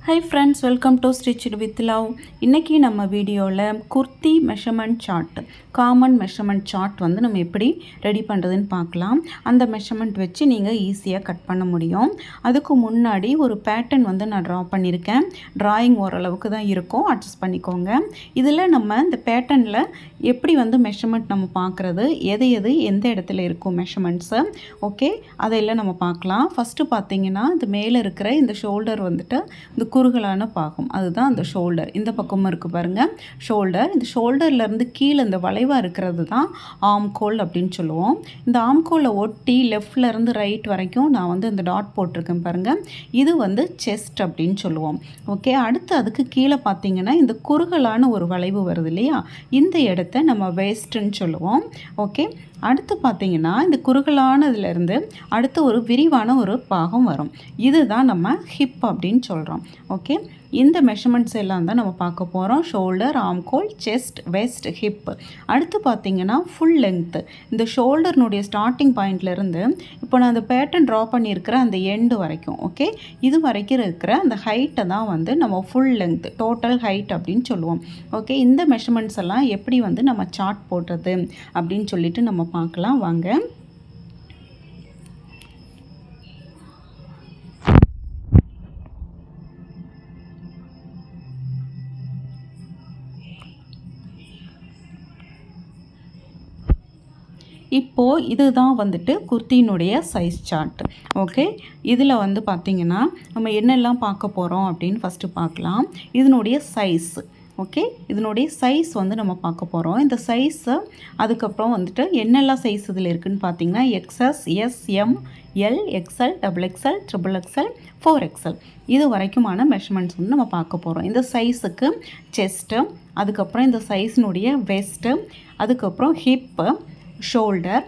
Hi friends, welcome to Stitched with Love. இன்னைக்கு நம்ம வீடியோவில் kurti measurement chart, common measurement chart வந்து நம்ம எப்படி ரெடி பண்ணுறதுன்னு பார்க்கலாம். அந்த மெஷர்மெண்ட் வச்சு நீங்கள் ஈஸியாக கட் பண்ண முடியும். அதுக்கு முன்னாடி ஒரு பேட்டர்ன் வந்து நான் ட்ரா பண்ணியிருக்கேன். ட்ராயிங் ஓரளவுக்கு தான் இருக்கும், அட்ஜஸ்ட் பண்ணிக்கோங்க. இதில் நம்ம இந்த பேட்டர்னில் எப்படி வந்து மெஷர்மெண்ட் நம்ம பார்க்குறது, எது எந்த இடத்துல இருக்கும் மெஷர்மெண்ட்ஸு, ஓகே அதையெல்லாம் நம்ம பார்க்கலாம். ஃபஸ்ட்டு பார்த்தீங்கன்னா இந்த மேலே இருக்கிற இந்த ஷோல்டர் வந்துட்டு இந்த குறுகலான பாகம், அதுதான் அந்த ஷோல்டர். இந்த பக்கமும் இருக்குது பாருங்கள் ஷோல்டர். இந்த ஷோல்டர்லேருந்து கீழே இந்த வளைவாக இருக்கிறது தான் ஆம்கோல் அப்படின்னு சொல்லுவோம். இந்த ஆம்கோலை ஒட்டி லெஃப்ட்லேருந்து ரைட் வரைக்கும் நான் வந்து இந்த டாட் போட்டிருக்கேன் பாருங்கள். இது வந்து செஸ்ட் அப்படின்னு சொல்லுவோம். ஓகே, அடுத்து அதுக்கு கீழே பார்த்தீங்கன்னா இந்த குறுகலான ஒரு வளைவு வருது இல்லையா, இந்த இடத்த நம்ம வேஸ்ட்டுன்னு சொல்லுவோம். ஓகே, அடுத்து பார்த்தீங்கன்னா இந்த குறுகலானதுலேருந்து அடுத்து ஒரு விரிவான ஒரு பாகம் வரும். இதுதான் நம்ம ஹிப் அப்படின்னு சொல்கிறோம். ஓகே, இந்த மெஷர்மெண்ட்ஸ் எல்லாம் தான் நம்ம பார்க்க போகிறோம். ஷோல்டர், ஆம்கோல், செஸ்ட், வெஸ்ட், ஹிப். அடுத்து பார்த்தீங்கன்னா ஃபுல் லென்த்து. இந்த ஷோல்டர்னுடைய ஸ்டார்டிங் பாயிண்ட்லேருந்து இப்போ நான் அந்த பேட்டர்ன் ட்ரா பண்ணியிருக்கிற அந்த எண்டு வரைக்கும், ஓகே இது வரைக்கும் இருக்கிற அந்த ஹைட்டை தான் வந்து நம்ம ஃபுல் லென்த், டோட்டல் ஹைட் அப்படின்னு சொல்லுவோம். ஓகே, இந்த மெஷர்மெண்ட்ஸ் எல்லாம் எப்படி வந்து நம்ம சார்ட் போடுறது அப்படின்னு சொல்லிட்டு நம்ம பார்க்கலாம் வாங்க. இப்போது இதுதான் வந்துட்டு குர்த்தியினுடைய சைஸ் சார்ட். ஓகே, இதில் வந்து பார்த்திங்கன்னா நம்ம என்னெல்லாம் பார்க்க போகிறோம் அப்படின்னு ஃபஸ்ட்டு பார்க்கலாம். இதனுடைய சைஸ், ஓகே இதனுடைய சைஸ் வந்து நம்ம பார்க்க போகிறோம். இந்த சைஸை அதுக்கப்புறம் வந்துட்டு என்னெல்லாம் சைஸ் இதில் இருக்குதுன்னு பார்த்தீங்கன்னா XS, S, M, L, XL, double XL, triple XL, 4XL இது வரைக்குமான மெஷர்மெண்ட்ஸ் வந்து நம்ம பார்க்க போகிறோம். இந்த சைஸுக்கு செஸ்ட்டு, அதுக்கப்புறம் இந்த சைஸினுடைய வெஸ்ட்டு, அதுக்கப்புறம் ஹிப்பு, ஷோல்டர்,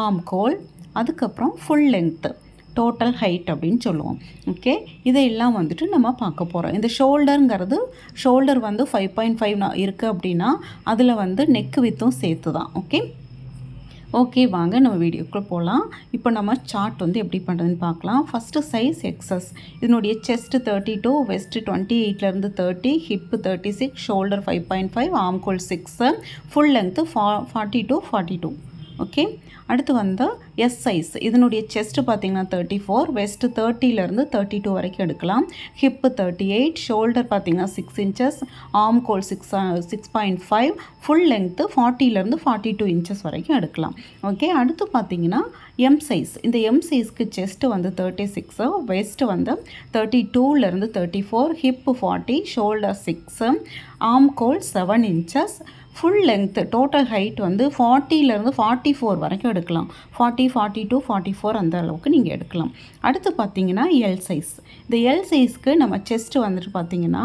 ஆம்கோல், அதுக்கப்புறம் ஃபுல் லென்த்து, டோட்டல் ஹைட் அப்படின்னு சொல்லுவோம். ஓகே, இதையெல்லாம் வந்துட்டு நம்ம பார்க்க போகிறோம். இந்த ஷோல்டருங்கிறது ஷோல்டர் வந்து 5.5 இருக்குது அப்படின்னா அதில் வந்து நெக்கு வித்தும் சேர்த்து தான். ஓகே ஓகே வாங்க நம்ம வீடியோக்குள்ளே போகலாம். இப்போ நம்ம சார்ட் வந்து எப்படி பண்ணுறதுன்னு பார்க்கலாம். First size XS. இதனுடைய செஸ்ட்டு 32, வெஸ்ட்டு 28லேருந்து 30, ஹிப்பு 36, ஷோல்டர் 5.5, ஆம்கோல் 6, ஃபுல் லென்த்து 42. ஓகே, அடுத்து வந்து எஸ் சைஸ். இதனுடைய செஸ்ட்டு பார்த்திங்கன்னா 34, வெஸ்ட்டு 30லேருந்து 32 வரைக்கும் எடுக்கலாம். ஹிப்பு 38, ஷோல்டர் பார்த்திங்கன்னா 6 இன்ச்சஸ், ஆம்கோல் 6.5, ஃபுல் லென்த்து 40லேருந்து 42 இன்ச்சஸ் வரைக்கும் எடுக்கலாம். ஓகே, அடுத்து பார்த்திங்கன்னா எம் சைஸ். இந்த எம் சைஸ்க்கு செஸ்ட்டு வந்து 36, வெஸ்ட்டு வந்து 32லேருந்து 34, ஹிப்பு 40, ஷோல்டர் 6, ஆம்கோல் 7 inches, full length total height வந்து 40லேருந்து 44 வரைக்கும் எடுக்கலாம். 40, 42, 44 அந்த அளவுக்கு நீங்கள் எடுக்கலாம். அடுத்து பார்த்தீங்கன்னா எல் சைஸ். இந்த எல் சைஸ்க்கு நம்ம செஸ்ட்டு வந்துட்டு பார்த்தீங்கன்னா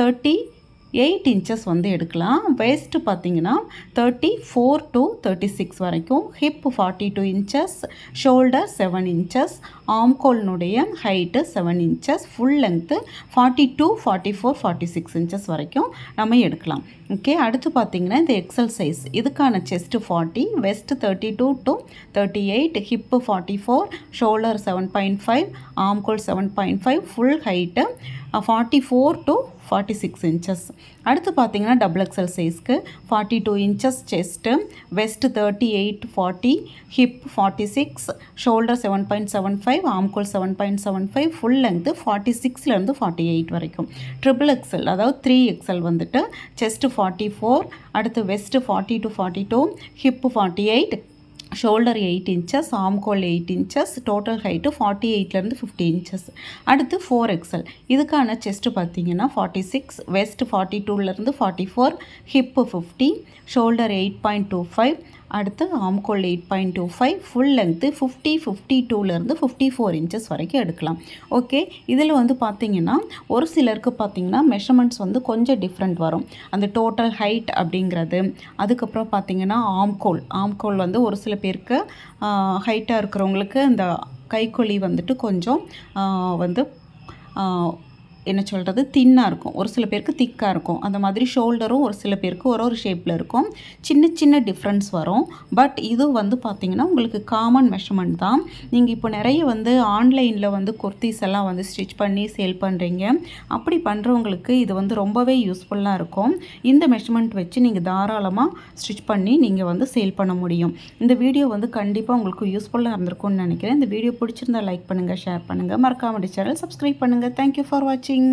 38 இன்ச்சஸ் வந்து எடுக்கலாம். வேஸ்ட்டு பார்த்தீங்கன்னா 34 to 36 வரைக்கும், ஹிப் 42 இன்ச்சஸ், ஷோல்டர் 7 இன்ச்சஸ், ஆம்கோல்னுடைய height 7 inches, full length 42, 44, 46 inches வரைக்கும் நம்ம எடுக்கலாம். ஓகே, அடுத்து பார்த்தீங்கன்னா இந்த எக்ஸல் சைஸ். இதுக்கான chest 40, waist 32 to 38, hip 44, shoulder 7.5, ஆம்கோல் 7.5, ஃபுல் ஹைட்டு 44 to 46 இன்ச்சஸ். அடுத்து பார்த்தீங்கன்னா டபுள் எக்ஸல் சைஸ்க்கு 42 inches chest, waist 38, 40, hip 46, shoulder 7.75, ஆம்கோல் 7.75, ஃபுல் லென்த்து 46லேருந்து 48 வரைக்கும். ட்ரிபிள் எக்ஸல் அதாவது 3XL வந்துட்டு செஸ்ட்டு 44, அடுத்து waist 40 to 42, hip 48, shoulder 8 inches, ஆம்கோல் 8 இன்ச்சஸ், டோட்டல் ஹைட்டு 48லேருந்து 50 இன்ச்சஸ். அடுத்து 4XL. இதுக்கான செஸ்ட்டு பார்த்தீங்கன்னா 46, வெஸ்ட் 42லேருந்து 44, ஹிப்பு 50, ஷோல்டர் 8.25, அடுத்து ஆம்கோல் 8.25, ஃபுல் லென்த்து 50, 52லேருந்து 54 இன்ச்சஸ் வரைக்கும் எடுக்கலாம். ஓகே, இதில் வந்து பார்த்திங்கன்னா ஒரு சிலருக்கு பார்த்திங்கன்னா மெஷர்மெண்ட்ஸ் வந்து கொஞ்சம் டிஃப்ரெண்ட் வரும். அந்த டோட்டல் ஹைட் அப்படிங்கிறது, அதுக்கப்புறம் பார்த்திங்கன்னா ஆம்கோல் வந்து ஒரு சில பேருக்கு ஹைட்டாக இருக்கிறவங்களுக்கு இந்த கைக்கொல்லி வந்துட்டு கொஞ்சம் வந்து என்ன சொல்கிறது தின்னாக இருக்கும், ஒரு சில பேருக்கு திக்காக இருக்கும். அந்த மாதிரி ஷோல்டரும் ஒரு சில பேருக்கு ஒரு ஷேப்பில் இருக்கும். சின்ன சின்ன டிஃப்ரென்ஸ் வரும். பட் இது வந்து பார்த்திங்கன்னா உங்களுக்கு காமன் மெஷர்மெண்ட் தான். நீங்கள் இப்போ நிறைய வந்து ஆன்லைனில் வந்து குர்த்திஸ் எல்லாம் வந்து ஸ்டிச் பண்ணி சேல் பண்ணுறீங்க. அப்படி பண்ணுறவங்களுக்கு இது வந்து ரொம்பவே யூஸ்ஃபுல்லாக இருக்கும். இந்த மெஷர்மெண்ட் வச்சு நீங்கள் தாராளமாக ஸ்டிச் பண்ணி நீங்கள் வந்து சேல் பண்ண முடியும். இந்த வீடியோ வந்து கண்டிப்பாக உங்களுக்கு யூஸ்ஃபுல்லாக இருந்திருக்கும்னு நினைக்கிறேன். இந்த வீடியோ பிடிச்சிருந்தா லைக் பண்ணுங்கள், ஷேர் பண்ணுங்கள், மறக்காம சேனல் சப்ஸ்கிரைப் பண்ணுங்கள். தேங்க்யூ ஃபார் வாட்சிங்.